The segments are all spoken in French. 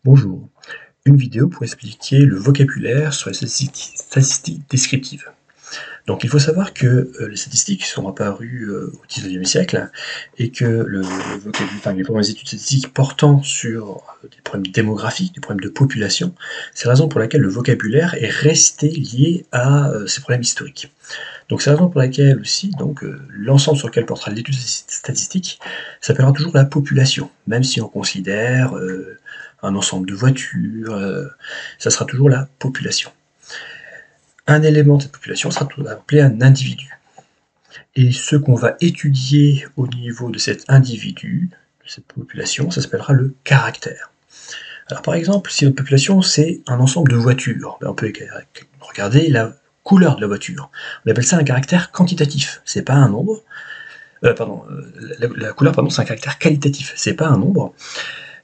Bonjour, une vidéo pour expliquer le vocabulaire sur les statistiques descriptives. Donc il faut savoir que les statistiques sont apparues au XIXe siècle et que le vocabulaire, enfin, les premières études statistiques portant sur des problèmes démographiques, des problèmes de population, c'est la raison pour laquelle le vocabulaire est resté lié à ces problèmes historiques. Donc c'est la raison pour laquelle aussi l'ensemble sur lequel portera l'étude statistique s'appellera toujours la population, même si on considère un ensemble de voitures, ça sera toujours la population. Un élément de cette population sera appelé un individu. Et ce qu'on va étudier au niveau de cet individu, de cette population, ça s'appellera le caractère. Alors par exemple, si notre population c'est un ensemble de voitures, on peut regarder la couleur de la voiture. On appelle ça un caractère quantitatif, c'est pas un nombre. La couleur, pardon, c'est un caractère qualitatif, c'est pas un nombre.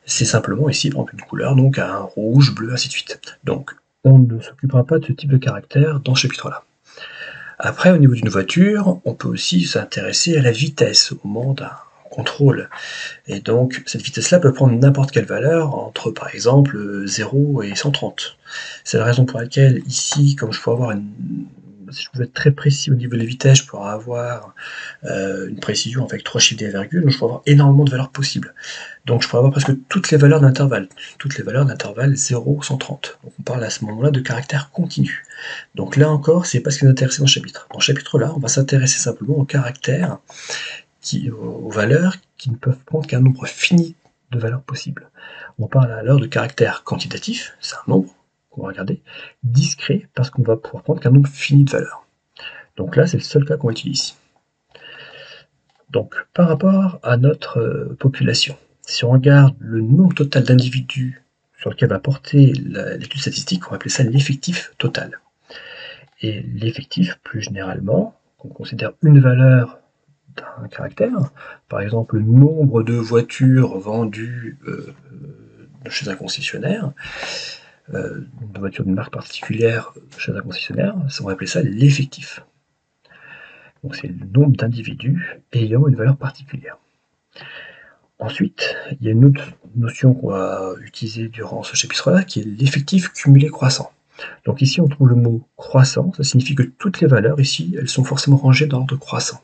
C'est simplement ici, par exemple, une couleur, donc un rouge, bleu, ainsi de suite. Donc, on ne s'occupera pas de ce type de caractère dans ce chapitre-là. Après, au niveau d'une voiture, on peut aussi s'intéresser à la vitesse au moment d'un contrôle. Et donc, cette vitesse-là peut prendre n'importe quelle valeur entre, par exemple, 0 et 130. C'est la raison pour laquelle, ici, comme je peux avoir si je veux être très précis au niveau des vitesses, je pourrais avoir une précision avec 3 chiffres et virgule, donc je pourrais avoir énormément de valeurs possibles. Donc je pourrais avoir presque toutes les valeurs d'intervalle 0-130. Donc on parle à ce moment-là de caractère continu. Donc là encore, c'est pas ce qui nous intéresse dans ce chapitre. Dans ce chapitre-là, on va s'intéresser simplement aux caractères, aux valeurs qui ne peuvent prendre qu'un nombre fini de valeurs possibles. On parle alors de caractère quantitatif, c'est un nombre qu'on va regarder, discret, parce qu'on va pouvoir prendre qu'un nombre fini de valeurs. Donc là, c'est le seul cas qu'on étudie ici. Donc, par rapport à notre population, si on regarde le nombre total d'individus sur lequel va porter l'étude statistique, on va appeler ça l'effectif total. Et l'effectif, plus généralement, on considère une valeur d'un caractère, par exemple le nombre de voitures vendues chez un concessionnaire, de voitures d'une marque particulière chez un concessionnaire, on va appeler ça l'effectif. Donc c'est le nombre d'individus ayant une valeur particulière. Ensuite, il y a une autre notion qu'on va utiliser durant ce chapitre-là, qui est l'effectif cumulé croissant. Donc ici, on trouve le mot croissant, ça signifie que toutes les valeurs ici, elles sont forcément rangées dans l'ordre croissant.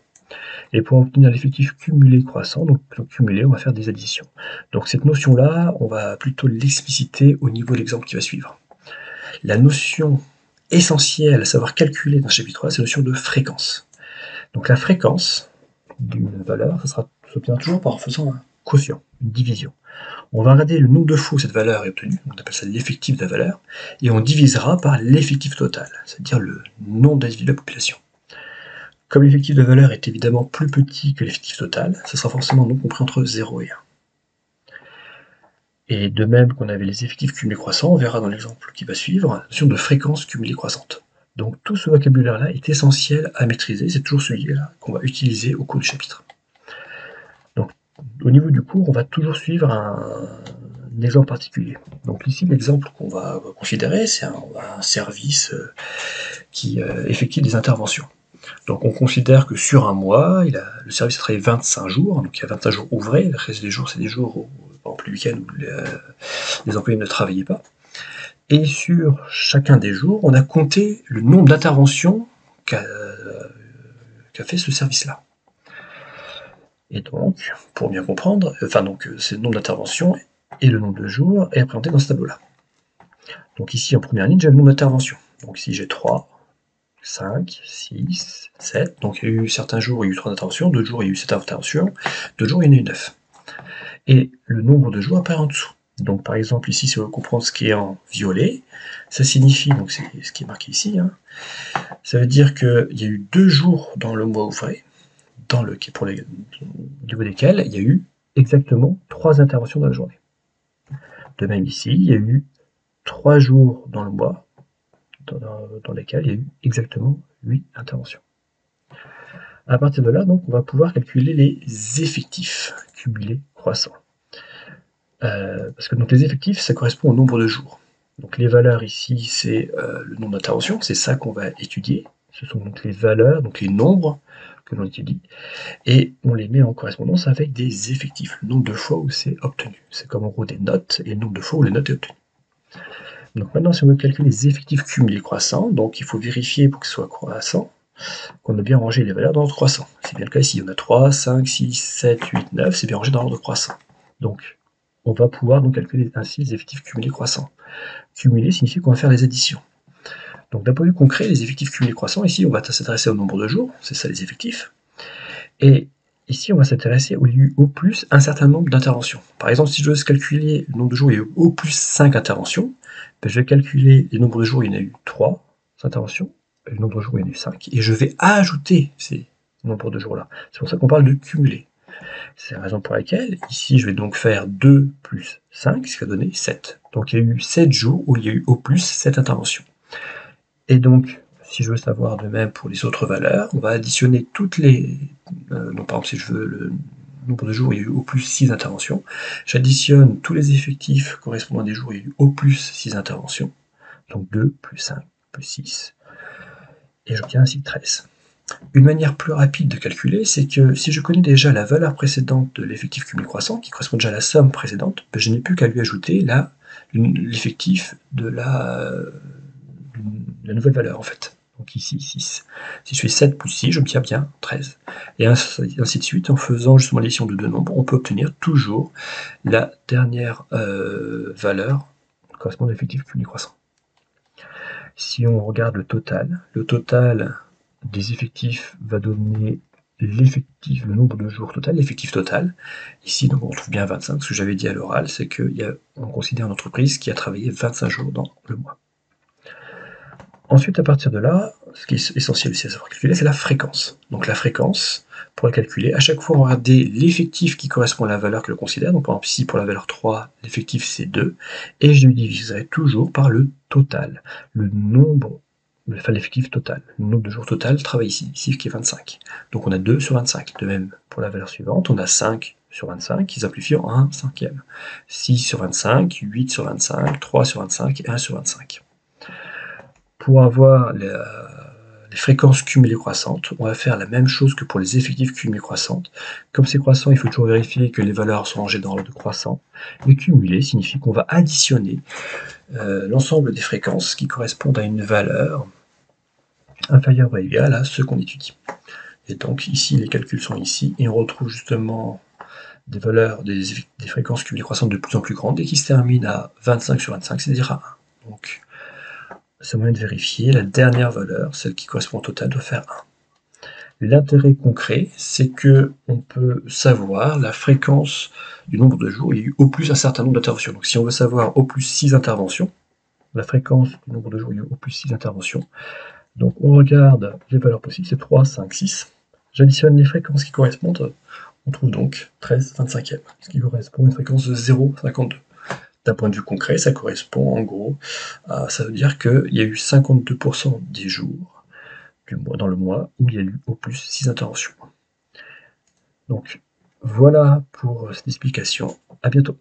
Et pour obtenir l'effectif cumulé croissant, donc cumulé, on va faire des additions. Donc cette notion-là, on va plutôt l'expliciter au niveau de l'exemple qui va suivre. La notion essentielle à savoir calculer dans ce chapitre-là, c'est la notion de fréquence. Donc la fréquence d'une valeur, ça s'obtient toujours par faisant un quotient, une division. On va regarder le nombre de fois où cette valeur est obtenue, on appelle ça l'effectif de la valeur, et on divisera par l'effectif total, c'est-à-dire le nombre d'individus de la population. Comme l'effectif de la valeur est évidemment plus petit que l'effectif total, ça sera forcément donc compris entre 0 et 1. Et de même qu'on avait les effectifs cumulés croissants, on verra dans l'exemple qui va suivre la notion de fréquence cumulée croissante. Donc tout ce vocabulaire-là est essentiel à maîtriser, c'est toujours celui-là qu'on va utiliser au cours du chapitre. Donc au niveau du cours, on va toujours suivre un exemple particulier. Donc ici, l'exemple qu'on va considérer, c'est un service qui effectue des interventions. Donc on considère que sur un mois, le service a travaillé 25 jours, donc il y a 25 jours ouvrés, le reste des jours, c'est des jours où, par exemple, le week-end où les employés ne travaillaient pas. Et sur chacun des jours, on a compté le nombre d'interventions qu'a fait ce service-là. Et donc, pour bien comprendre, c'est le nombre d'interventions et le nombre de jours est représenté dans ce tableau-là. Donc ici, en première ligne, j'ai le nombre d'interventions. Donc ici, j'ai 3, 5, 6, 7. Donc il y a eu certains jours où il y a eu 3 interventions, d'autres jours il y a eu 7 interventions, d'autres jours il y en a eu 9. Et le nombre de jours apparaît en dessous. Donc par exemple ici, si on veut comprendre ce qui est en violet, ça signifie, donc c'est ce qui est marqué ici, ça veut dire qu'il y a eu 2 jours dans le mois ouvré, au niveau desquels il y a eu exactement 3 interventions dans la journée. De même ici, il y a eu 3 jours dans le mois, dans lesquels il y a eu exactement 8 interventions. À partir de là, donc, on va pouvoir calculer les effectifs cumulés croissants. Parce que donc, les effectifs, ça correspond au nombre de jours. Donc les valeurs ici, c'est le nombre d'interventions, c'est ça qu'on va étudier. Ce sont donc les valeurs, donc les nombres que l'on étudie, et on les met en correspondance avec des effectifs, le nombre de fois où c'est obtenu. C'est comme en gros des notes, et le nombre de fois où les notes est obtenues. Donc maintenant, si on veut calculer les effectifs cumulés croissants, donc il faut vérifier pour que ce soit croissant, qu'on a bien rangé les valeurs dans l'ordre croissant. C'est bien le cas ici, on a 3, 5, 6, 7, 8, 9, c'est bien rangé dans l'ordre croissant. Donc, on va pouvoir donc calculer ainsi les effectifs cumulés croissants. Cumuler signifie qu'on va faire les additions. Donc d'un point de vue concret, les effectifs cumulés croissants, ici on va s'intéresser au nombre de jours, c'est ça les effectifs, et ici on va s'intéresser au plus un certain nombre d'interventions. Par exemple, si je veux calculer le nombre de jours où il y a eu au plus 5 interventions, ben, je vais calculer le nombre de jours où il y en a eu 3 interventions, et le nombre de jours où il y en a eu 5, et je vais ajouter ces nombres de jours-là. C'est pour ça qu'on parle de cumuler. C'est la raison pour laquelle, ici, je vais donc faire 2 plus 5, ce qui va donner 7. Donc il y a eu 7 jours où il y a eu au plus 7 interventions. Et donc, si je veux savoir de même pour les autres valeurs, on va additionner toutes les... donc par exemple, si je veux le nombre de jours où il y a eu au plus 6 interventions, j'additionne tous les effectifs correspondant à des jours où il y a eu au plus 6 interventions. Donc 2 plus 5 plus 6. Et j'obtiens ainsi 13. Une manière plus rapide de calculer, c'est que si je connais déjà la valeur précédente de l'effectif cumulé croissant, qui correspond déjà à la somme précédente, ben je n'ai plus qu'à lui ajouter l'effectif de la nouvelle valeur en fait. Donc ici 6. Si je fais 7 plus 6, j'obtiens bien 13. Et ainsi de suite, en faisant justement l'addition de deux nombres, on peut obtenir toujours la dernière valeur correspondant à l'effectif cumulé croissant. Si on regarde le total des effectifs va donner l'effectif, le nombre de jours total, l'effectif total. Ici, donc, on trouve bien 25. Ce que j'avais dit à l'oral, c'est qu'on considère une entreprise qui a travaillé 25 jours dans le mois. Ensuite, à partir de là, ce qui est essentiel aussi à savoir calculer, c'est la fréquence. Donc la fréquence, pour la calculer, à chaque fois, on va regarder l'effectif qui correspond à la valeur que l'on considère. Donc par exemple, ici, pour la valeur 3, l'effectif c'est 2. Et je le diviserai toujours par le total. Le nombre, enfin l'effectif total. Le nombre de jours total travaille ici qui est 25. Donc on a 2 sur 25. De même, pour la valeur suivante, on a 5 sur 25 qui simplifie en 1 cinquième. 6 sur 25, 8 sur 25, 3 sur 25 et 1 sur 25. Pour avoir les fréquences cumulées croissantes, on va faire la même chose que pour les effectifs cumulés croissantes. Comme c'est croissant, il faut toujours vérifier que les valeurs sont rangées dans l'ordre croissant. Et cumuler signifie qu'on va additionner l'ensemble des fréquences qui correspondent à une valeur inférieure ou égale à ce qu'on étudie. Et donc ici, les calculs sont ici, et on retrouve justement des valeurs, des fréquences cumulées croissantes de plus en plus grandes, et qui se terminent à 25 sur 25, c'est-à-dire à 1. Donc, c'est moyen de vérifier, la dernière valeur, celle qui correspond au total, doit faire 1. L'intérêt concret, c'est que on peut savoir la fréquence du nombre de jours où il y a eu au plus un certain nombre d'interventions. Donc si on veut savoir au plus 6 interventions, la fréquence du nombre de jours où il y a eu au plus 6 interventions, donc on regarde les valeurs possibles, c'est 3, 5, 6. J'additionne les fréquences qui correspondent, on trouve donc 13 25e, ce qui correspond à une fréquence de 0,52. D'un point de vue concret, ça correspond en gros ça veut dire qu'il y a eu 52% des jours dans le mois où il y a eu au plus 6 interventions. Donc voilà pour cette explication. À bientôt.